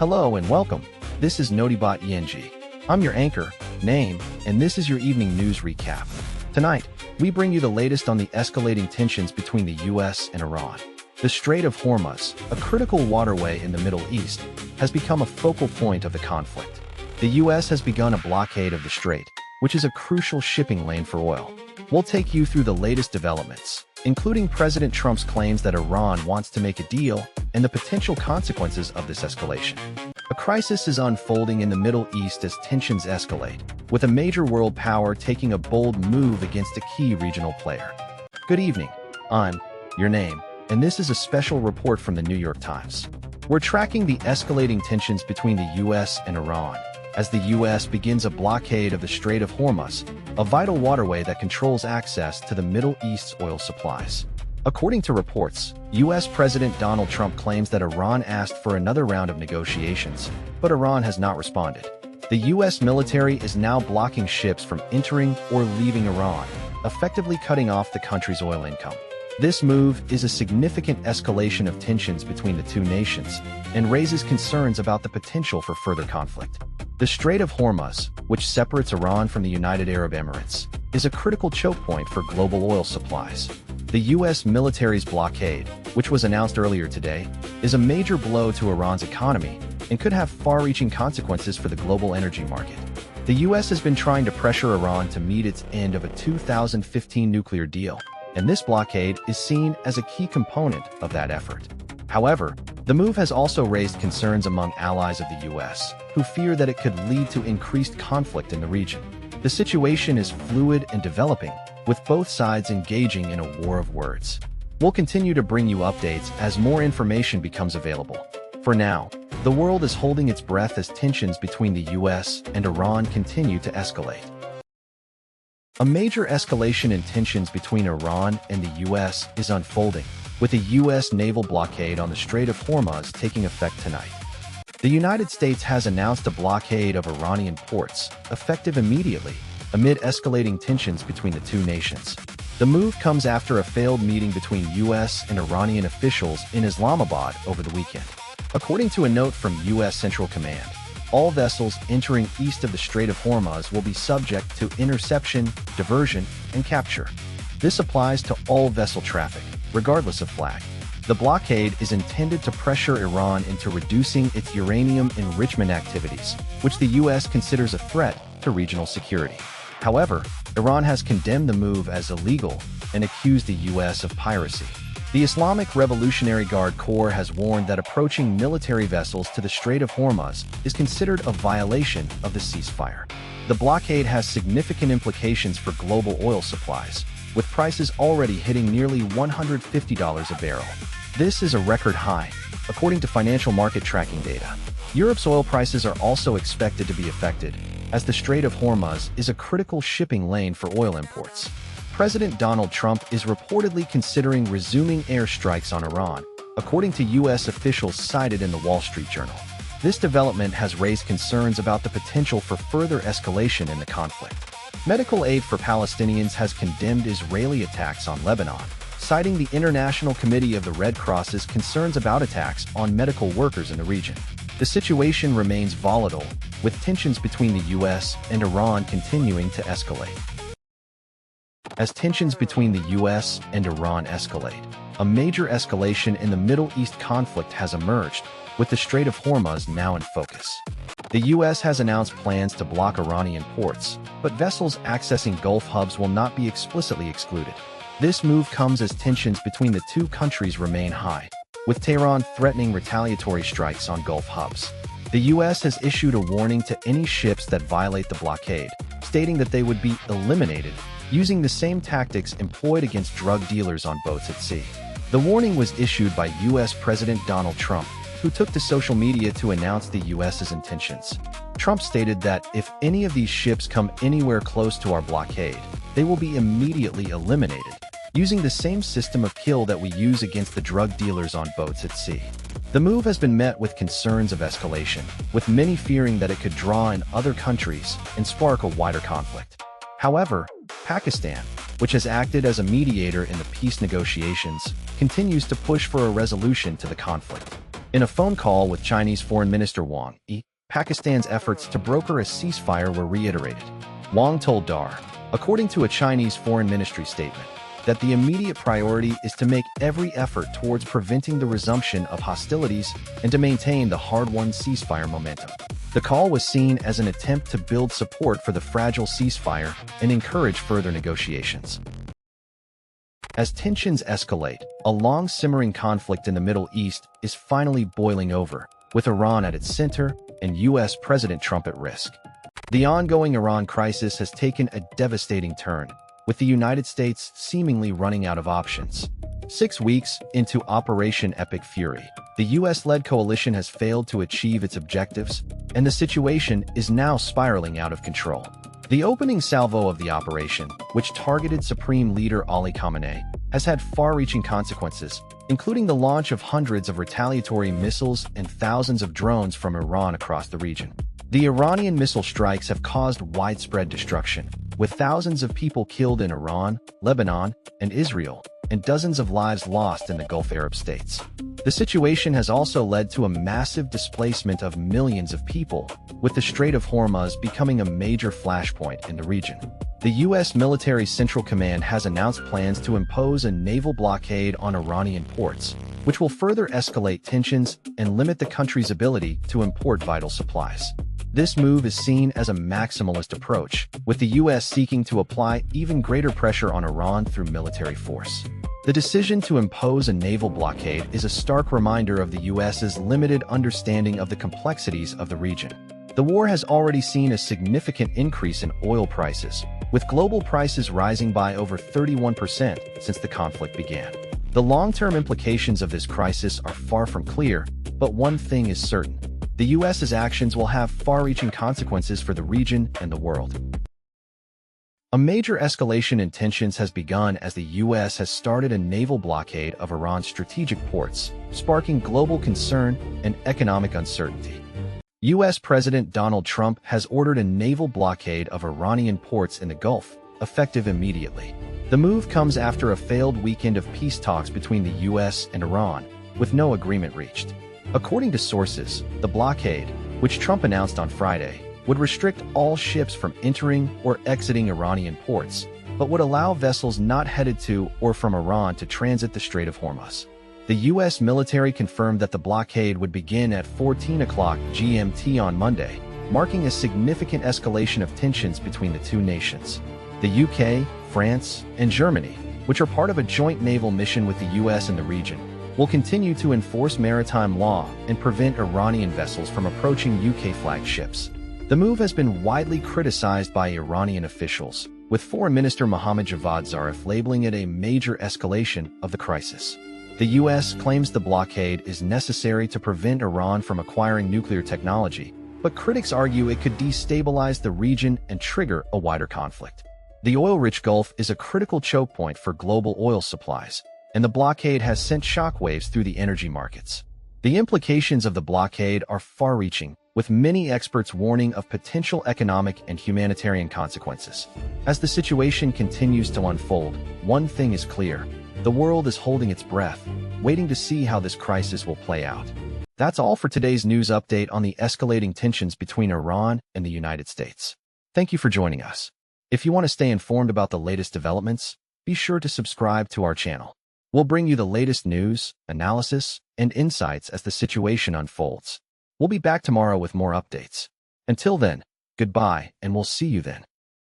Hello and welcome. This is Notibot ENG. I'm your anchor, Name, and this is your evening news recap. Tonight, we bring you the latest on the escalating tensions between the US and Iran. The Strait of Hormuz, a critical waterway in the Middle East, has become a focal point of the conflict. The US has begun a blockade of the strait, which is a crucial shipping lane for oil. We'll take you through the latest developments, including President Trump's claims that Iran wants to make a deal and the potential consequences of this escalation. A crisis is unfolding in the Middle East as tensions escalate, with a major world power taking a bold move against a key regional player. Good evening. I'm your Name, and this is a special report from the New York Times. We're tracking the escalating tensions between the US and Iran, as the US begins a blockade of the Strait of Hormuz, a vital waterway that controls access to the Middle East's oil supplies. According to reports, US President Donald Trump claims that Iran asked for another round of negotiations, but Iran has not responded. The US military is now blocking ships from entering or leaving Iran, effectively cutting off the country's oil income. This move is a significant escalation of tensions between the two nations and raises concerns about the potential for further conflict. The Strait of Hormuz, which separates Iran from the United Arab Emirates, is a critical choke point for global oil supplies. The U.S. military's blockade, which was announced earlier today, is a major blow to Iran's economy and could have far-reaching consequences for the global energy market. The U.S. has been trying to pressure Iran to meet its end of a 2015 nuclear deal, and this blockade is seen as a key component of that effort. However, the move has also raised concerns among allies of the U.S., who fear that it could lead to increased conflict in the region. The situation is fluid and developing, with both sides engaging in a war of words. We'll continue to bring you updates as more information becomes available. For now, the world is holding its breath as tensions between the US and Iran continue to escalate. A major escalation in tensions between Iran and the US is unfolding, with a US naval blockade on the Strait of Hormuz taking effect tonight. The United States has announced a blockade of Iranian ports, effective immediately, amid escalating tensions between the two nations. The move comes after a failed meeting between U.S. and Iranian officials in Islamabad over the weekend. According to a note from U.S. Central Command, all vessels entering east of the Strait of Hormuz will be subject to interception, diversion, and capture. This applies to all vessel traffic, regardless of flag. The blockade is intended to pressure Iran into reducing its uranium enrichment activities, which the U.S. considers a threat to regional security. However, Iran has condemned the move as illegal and accused the U.S. of piracy. The Islamic Revolutionary Guard Corps has warned that approaching military vessels to the Strait of Hormuz is considered a violation of the ceasefire. The blockade has significant implications for global oil supplies, with prices already hitting nearly $150 a barrel. This is a record high, according to financial market tracking data. Europe's oil prices are also expected to be affected, as the Strait of Hormuz is a critical shipping lane for oil imports. President Donald Trump is reportedly considering resuming airstrikes on Iran, according to U.S. officials cited in the Wall Street Journal. This development has raised concerns about the potential for further escalation in the conflict. Medical Aid for Palestinians has condemned Israeli attacks on Lebanon, citing the International Committee of the Red Cross's concerns about attacks on medical workers in the region. The situation remains volatile, with tensions between the U.S. and Iran continuing to escalate. As tensions between the U.S. and Iran escalate, a major escalation in the Middle East conflict has emerged, with the Strait of Hormuz now in focus. The U.S. has announced plans to block Iranian ports, but vessels accessing Gulf hubs will not be explicitly excluded. This move comes as tensions between the two countries remain high, with Tehran threatening retaliatory strikes on Gulf hubs. The U.S. has issued a warning to any ships that violate the blockade, stating that they would be eliminated, using the same tactics employed against drug dealers on boats at sea. The warning was issued by U.S. President Donald Trump, who took to social media to announce the U.S.'s intentions. Trump stated that if any of these ships come anywhere close to our blockade, they will be immediately eliminated, using the same system of kill that we use against the drug dealers on boats at sea. The move has been met with concerns of escalation, with many fearing that it could draw in other countries and spark a wider conflict. However, Pakistan, which has acted as a mediator in the peace negotiations, continues to push for a resolution to the conflict. In a phone call with Chinese Foreign Minister Wang Yi, Pakistan's efforts to broker a ceasefire were reiterated. Wang told Dar, according to a Chinese Foreign Ministry statement, that the immediate priority is to make every effort towards preventing the resumption of hostilities and to maintain the hard-won ceasefire momentum. The call was seen as an attempt to build support for the fragile ceasefire and encourage further negotiations. As tensions escalate, a long-simmering conflict in the Middle East is finally boiling over, with Iran at its center and U.S. President Trump at risk. The ongoing Iran crisis has taken a devastating turn, with the United States seemingly running out of options. 6 weeks into Operation Epic Fury, the U.S.-led coalition has failed to achieve its objectives, and the situation is now spiraling out of control. The opening salvo of the operation, which targeted Supreme Leader Ali Khamenei, has had far-reaching consequences, including the launch of hundreds of retaliatory missiles and thousands of drones from Iran across the region. The Iranian missile strikes have caused widespread destruction, with thousands of people killed in Iran, Lebanon, and Israel, and dozens of lives lost in the Gulf Arab states. The situation has also led to a massive displacement of millions of people, with the Strait of Hormuz becoming a major flashpoint in the region. The U.S. Military Central Command has announced plans to impose a naval blockade on Iranian ports, which will further escalate tensions and limit the country's ability to import vital supplies. This move is seen as a maximalist approach, with the U.S. seeking to apply even greater pressure on Iran through military force. The decision to impose a naval blockade is a stark reminder of the U.S.'s limited understanding of the complexities of the region. The war has already seen a significant increase in oil prices, with global prices rising by over 31% since the conflict began. The long-term implications of this crisis are far from clear, but one thing is certain: the U.S.'s actions will have far-reaching consequences for the region and the world. A major escalation in tensions has begun as the U.S. has started a naval blockade of Iran's strategic ports, sparking global concern and economic uncertainty. U.S. President Donald Trump has ordered a naval blockade of Iranian ports in the Gulf, effective immediately. The move comes after a failed weekend of peace talks between the U.S. and Iran, with no agreement reached. According to sources, the blockade, which Trump announced on Friday, would restrict all ships from entering or exiting Iranian ports, but would allow vessels not headed to or from Iran to transit the Strait of Hormuz. The U.S. military confirmed that the blockade would begin at 14 o'clock GMT on Monday, marking a significant escalation of tensions between the two nations. The UK, France, and Germany, which are part of a joint naval mission with the U.S. in the region, will continue to enforce maritime law and prevent Iranian vessels from approaching UK-flagged ships. The move has been widely criticized by Iranian officials, with Foreign Minister Mohammad Javad Zarif labeling it a major escalation of the crisis. The U.S. claims the blockade is necessary to prevent Iran from acquiring nuclear technology, but critics argue it could destabilize the region and trigger a wider conflict. The oil-rich Gulf is a critical choke point for global oil supplies, and the blockade has sent shockwaves through the energy markets. The implications of the blockade are far-reaching, with many experts warning of potential economic and humanitarian consequences. As the situation continues to unfold, one thing is clear: the world is holding its breath, waiting to see how this crisis will play out. That's all for today's news update on the escalating tensions between Iran and the United States. Thank you for joining us. If you want to stay informed about the latest developments, be sure to subscribe to our channel. We'll bring you the latest news, analysis, and insights as the situation unfolds. We'll be back tomorrow with more updates. Until then, goodbye, and we'll see you then.